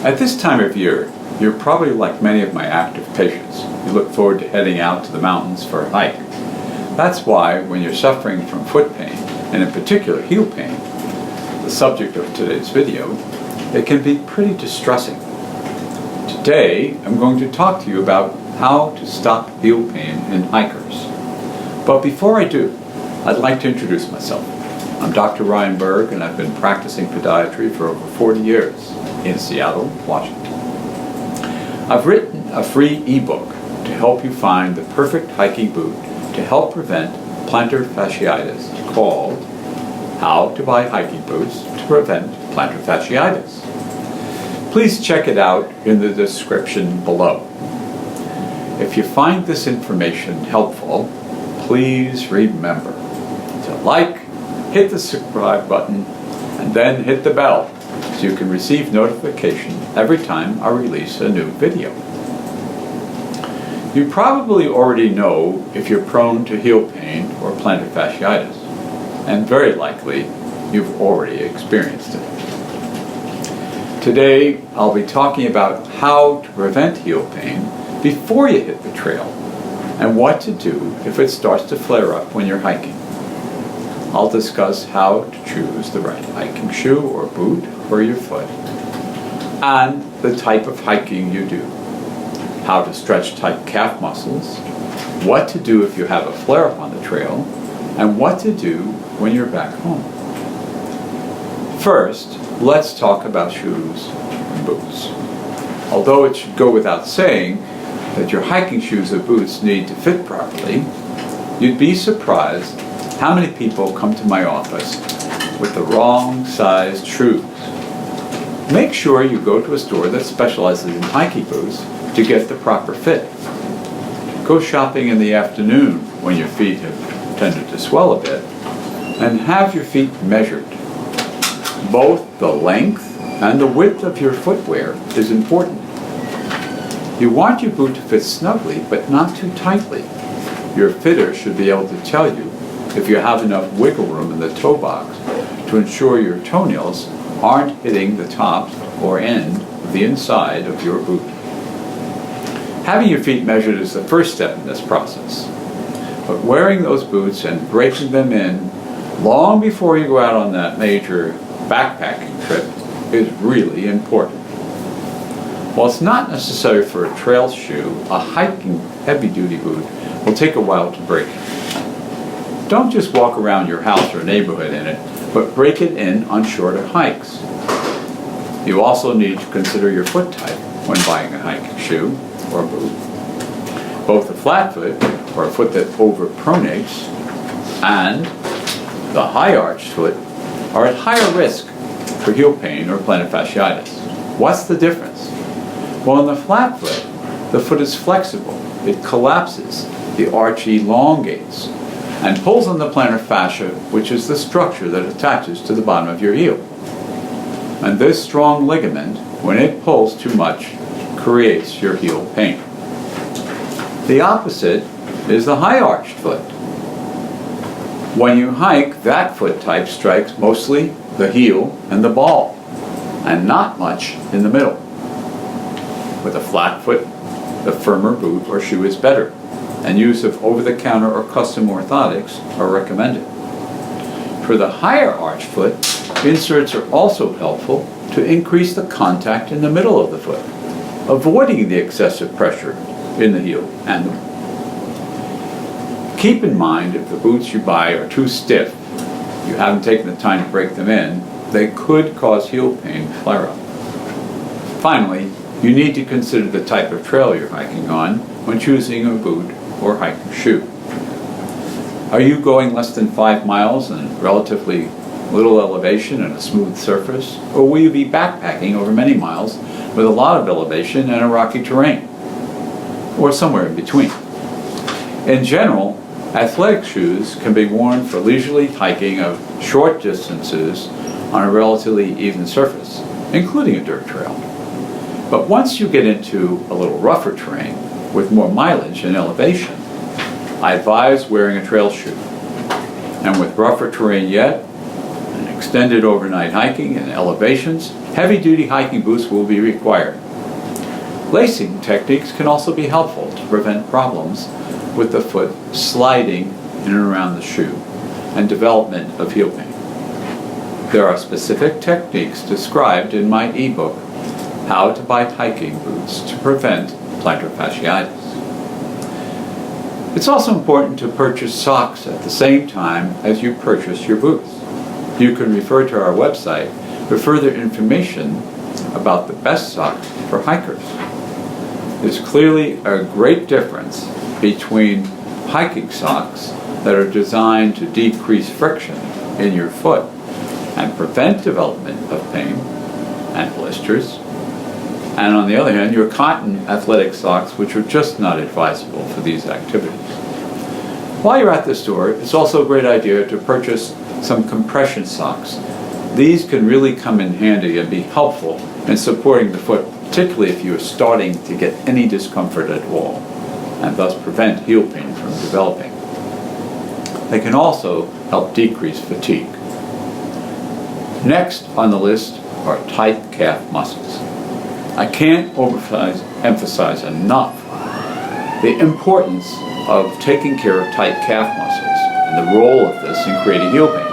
At this time of year, you're probably like many of my active patients. You look forward to heading out to the mountains for a hike. That's why when you're suffering from foot pain, and in particular heel pain, the subject of today's video, it can be pretty distressing. Today, I'm going to talk to you about how to stop heel pain in hikers. But before I do, I'd like to introduce myself. I'm Dr. Ryan Berg, and I've been practicing podiatry for over 40 years in Seattle, Washington. I've written a free ebook to help you find the perfect hiking boot to help prevent plantar fasciitis, called How to Buy Hiking Boots to Prevent Plantar Fasciitis. Please check it out in the description below. If you find this information helpful, please remember to like, hit the subscribe button, and then hit the bell so you can receive notification every time I release a new video. You probably already know if you're prone to heel pain or plantar fasciitis, and very likely you've already experienced it. Today I'll be talking about how to prevent heel pain before you hit the trail, and what to do if it starts to flare up when you're hiking. I'll discuss how to choose the right hiking shoe or boot for your foot, and the type of hiking you do, how to stretch tight calf muscles, what to do if you have a flare-up on the trail, and what to do when you're back home. First, let's talk about shoes and boots. Although it should go without saying that your hiking shoes or boots need to fit properly, you'd be surprised how many people come to my office with the wrong sized shoes. Make sure you go to a store that specializes in hiking boots to get the proper fit. Go shopping in the afternoon when your feet have tended to swell a bit, and have your feet measured. Both the length and the width of your footwear is important. You want your boot to fit snugly, but not too tightly. Your fitter should be able to tell you if you have enough wiggle room in the toe box to ensure your toenails aren't hitting the top or end of the inside of your boot. Having your feet measured is the first step in this process, but wearing those boots and breaking them in long before you go out on that major backpacking trip is really important. While it's not necessary for a trail shoe, a hiking heavy-duty boot will take a while to break. Don't just walk around your house or neighborhood in it, but break it in on shorter hikes. You also need to consider your foot type when buying a hiking shoe or boot. Both the flat foot, or a foot that overpronates, and the high arched foot are at higher risk for heel pain or plantar fasciitis. What's the difference? Well, in the flat foot, the foot is flexible. It collapses, the arch elongates, and pulls on the plantar fascia, which is the structure that attaches to the bottom of your heel. And this strong ligament, when it pulls too much, creates your heel pain. The opposite is the high arched foot. When you hike, that foot type strikes mostly the heel and the ball, and not much in the middle. With a flat foot, the firmer boot or shoe is better, and use of over-the-counter or custom orthotics are recommended. For the higher arch foot, inserts are also helpful to increase the contact in the middle of the foot, avoiding the excessive pressure in the heel and the boot. Keep in mind if the boots you buy are too stiff, you haven't taken the time to break them in, they could cause heel pain flare-up. Finally, you need to consider the type of trail you're hiking on when choosing a boot or hiking shoe. Are you going less than 5 miles in relatively little elevation and a smooth surface? Or will you be backpacking over many miles with a lot of elevation and a rocky terrain? Or somewhere in between? In general, athletic shoes can be worn for leisurely hiking of short distances on a relatively even surface, including a dirt trail. But once you get into a little rougher terrain with more mileage and elevation, I advise wearing a trail shoe. And with rougher terrain yet, an extended overnight hiking and elevations, heavy-duty hiking boots will be required. Lacing techniques can also be helpful to prevent problems with the foot sliding in and around the shoe and development of heel pain. There are specific techniques described in my ebook, How to Buy Hiking Boots to Prevent Plantar Fasciitis. It's also important to purchase socks at the same time as you purchase your boots. You can refer to our website for further information about the best socks for hikers. There's clearly a great difference between hiking socks that are designed to decrease friction in your foot and prevent development of pain and blisters, and on the other hand, your cotton athletic socks, which are just not advisable for these activities. While you're at the store, it's also a great idea to purchase some compression socks. These can really come in handy and be helpful in supporting the foot, particularly if you're starting to get any discomfort at all, and thus prevent heel pain from developing. They can also help decrease fatigue. Next on the list are tight calf muscles. I can't emphasize enough the importance of taking care of tight calf muscles and the role of this in creating heel pain.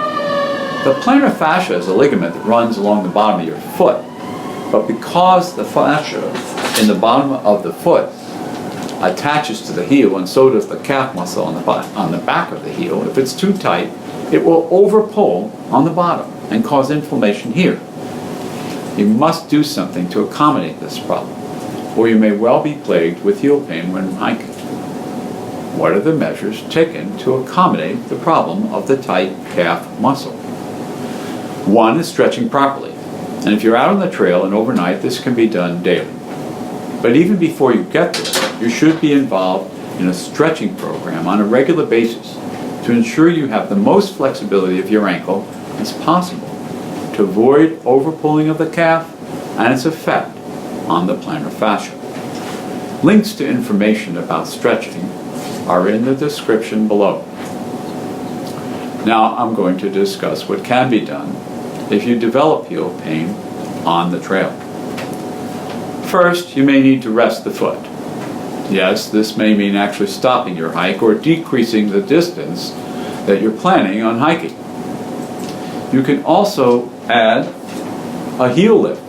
The plantar fascia is a ligament that runs along the bottom of your foot, but because the fascia in the bottom of the foot attaches to the heel, and so does the calf muscle on the back of the heel, if it's too tight, it will over-pull on the bottom and cause inflammation here. You must do something to accommodate this problem, or you may well be plagued with heel pain when hiking. What are the measures taken to accommodate the problem of the tight calf muscle? One is stretching properly, and if you're out on the trail and overnight, this can be done daily. But even before you get there, you should be involved in a stretching program on a regular basis to ensure you have the most flexibility of your ankle as possible to avoid overpulling of the calf and its effect on the plantar fascia. Links to information about stretching are in the description below. Now I'm going to discuss what can be done if you develop heel pain on the trail. First, you may need to rest the foot. Yes, this may mean actually stopping your hike or decreasing the distance that you're planning on hiking. You can also add a heel lift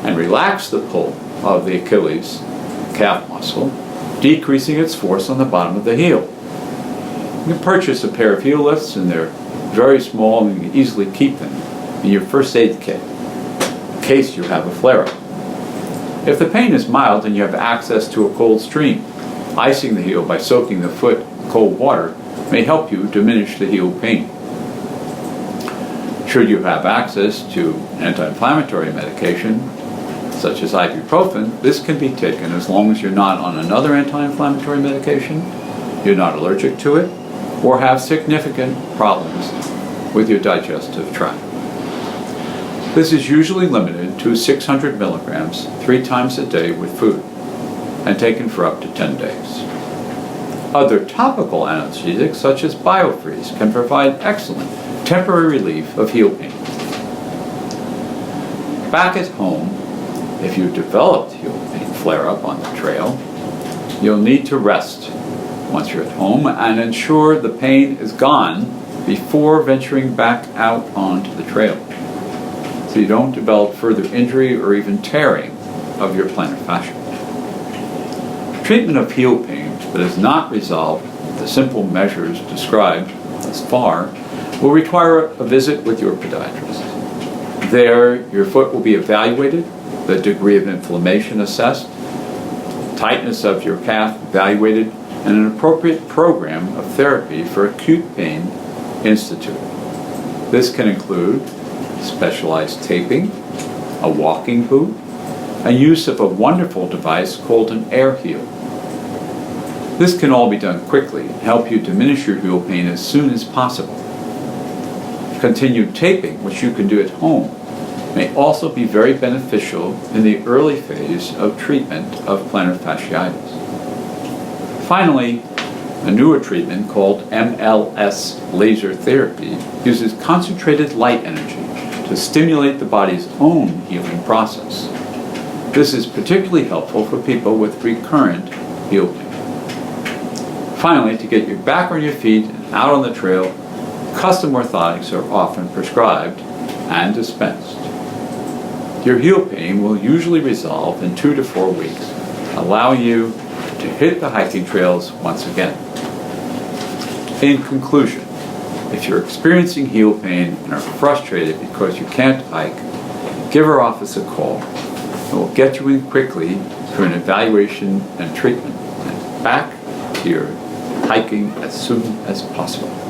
and relax the pull of the Achilles calf muscle, decreasing its force on the bottom of the heel. You can purchase a pair of heel lifts, and they're very small and you can easily keep them in your first aid kit in case you have a flare-up. If the pain is mild and you have access to a cold stream, icing the heel by soaking the foot in cold water may help you diminish the heel pain. Should you have access to anti-inflammatory medication, such as ibuprofen, this can be taken as long as you're not on another anti-inflammatory medication, you're not allergic to it, or have significant problems with your digestive tract. This is usually limited to 600 milligrams 3 times a day with food and taken for up to 10 days. Other topical analgesics, such as Biofreeze, can provide excellent temporary relief of heel pain. Back at home, if you've developed heel pain flare-up on the trail, you'll need to rest once you're at home and ensure the pain is gone before venturing back out onto the trail, so you don't develop further injury or even tearing of your plantar fascia. Treatment of heel pain that is not resolved with the simple measures described thus far will require a visit with your podiatrist. There, your foot will be evaluated, the degree of inflammation assessed, tightness of your calf evaluated, and an appropriate program of therapy for acute pain instituted. This can include specialized taping, a walking boot, and use of a wonderful device called an air heel. This can all be done quickly and help you diminish your heel pain as soon as possible. Continued taping, which you can do at home, may also be very beneficial in the early phase of treatment of plantar fasciitis. Finally, A newer treatment called MLS laser therapy uses concentrated light energy to stimulate the body's own healing process. This is particularly helpful for people with recurrent heel pain. Finally, to get you back on your feet and out on the trail, custom orthotics are often prescribed and dispensed. Your heel pain will usually resolve in 2 to 4 weeks, allowing you to hit the hiking trails once again. In conclusion, if you're experiencing heel pain and are frustrated because you can't hike, give our office a call and we'll get you in quickly for an evaluation and treatment and back to your hiking as soon as possible.